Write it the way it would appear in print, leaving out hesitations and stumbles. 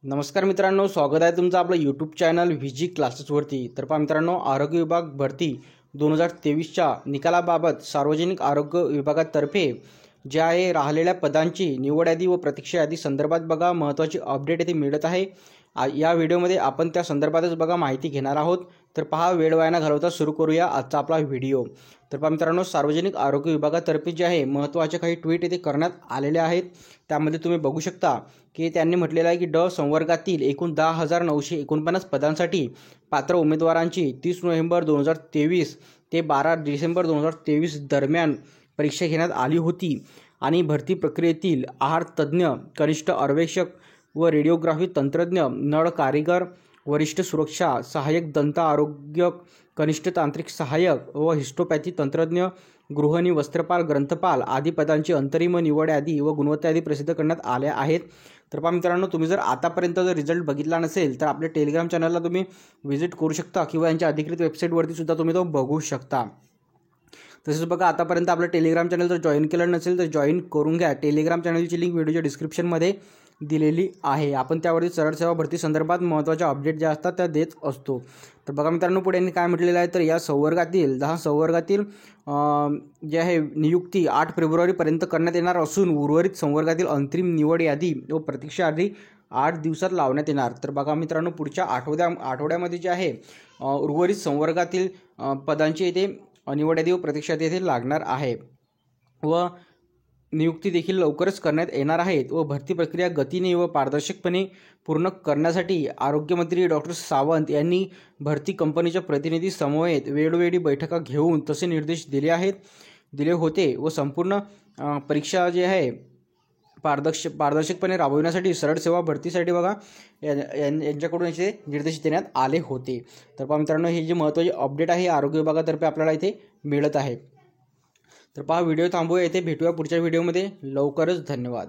नमस्कार मित्रांनो, स्वागत आहे तुमचं आपलं यूट्यूब चॅनल व्हीजी क्लासेसवरती। तर पहा मित्रांनो, आरोग्य विभाग भरती 2023च्या निकालाबाबत सार्वजनिक आरोग्य विभागातर्फे जे आहे राहिलेल्या पदांची निवड यादी व प्रतीक्षा यादी संदर्भात बघा महत्त्वाची अपडेट येथे मिळत आहे। या व्हिडिओमध्ये आपण त्या संदर्भातच बघा माहिती घेणार आहोत। तर पहा, वेळ वाया न घालवता सुरू करूया आजचा आपला व्हिडिओ। तर पहा मित्रांनो, सार्वजनिक आरोग्य विभागातर्फे जे आहे महत्त्वाचे काही ट्विट येथे करण्यात आलेले आहेत। त्यामध्ये तुम्ही बघू शकता की त्यांनी म्हटलेलं आहे की ड संवर्गातील एकूण 10,949 पदांसाठी पात्र उमेदवारांची 30 नोव्हेंबर 2023 ते 12 डिसेंबर 2023 दरम्यान परीक्षा घेण्यात आली होती आणि भरती प्रक्रियेतील आहार तज्ज्ञ, कनिष्ठ अर्वेक्षक व रेडिओग्राफी तंत्रज्ञ, नळ कारीगर, वरिष्ठ सुरक्षा सहाय्यक, दंत आरोग्य, कनिष्ठ तांत्रिक सहाय्यक व हिस्टोपॅथी तंत्रज्ञ, गृहिणी, वस्त्रपाल, ग्रंथपाल आदी पदांची अंतरिम निवड यादी व गुणवत्ता यादी प्रसिद्ध करण्यात आल्या आहेत। तर पहा मित्रांनो, तुम्ही जर आतापर्यंत जर रिझल्ट बघितला नसेल तर आपल्या टेलिग्राम चॅनलला तुम्ही व्हिजिट करू शकता किंवा यांच्या अधिकृत वेबसाईटवरती सुद्धा तुम्ही तो बघू शकता। तसेच बघा, आतापर्यंत आपलं टेलिग्राम चॅनल जर जॉईन केलं नसेल तर जॉईन करून घ्या। टेलिग्राम चॅनलची लिंक व्हिडिओच्या डिस्क्रिप्शनमध्ये दिलेली आहे। आपण त्यावरती सरळ सेवा भरती संदर्भात महत्त्वाच्या अपडेट ज्या असतात त्या देत असतो। तर बघा मित्रांनो, पुढे यांनी काय म्हटलेलं आहे, तर या संवर्गातील 10 संवर्गातील जे आहे नियुक्ती 8 फेब्रुवारीपर्यंत करण्यात येणार असून उर्वरित संवर्गातील अंतिम निवड यादी व प्रतीक्षा यादी 8 दिवसात लावण्यात येणार। तर बघा मित्रांनो, पुढच्या आठवड्यामध्ये जे आहे उर्वरित संवर्गातील पदांची येथे निवड यादी व प्रतीक्षा यादी येथे लागणार आहे व नियुक्ती देखील लवकरच करण्यात येणार आहेत व भरती प्रक्रिया गतीने व पारदर्शकपणे पूर्ण करण्यासाठी आरोग्यमंत्री डॉक्टर सावंत यांनी भरती कंपनीच्या प्रतिनिधी समवेत वेळोवेळी बैठका घेऊन तसे निर्देश दिले होते व संपूर्ण परीक्षा जे आहे पारदर्शकपणे राबविण्यासाठी सरळ सेवा भरतीसाठी बघा यांच्याकडून याचे निर्देश देण्यात आले होते। तर पहा मित्रांनो, ही जी महत्त्वाची अपडेट आहे आरोग्य विभागातर्फे आपल्याला इथे मिळत आहे। तर पहा, व्हिडिओ थांबूया, इथे भेटूया पुढच्या व्हिडिओमध्ये लवकरच। धन्यवाद।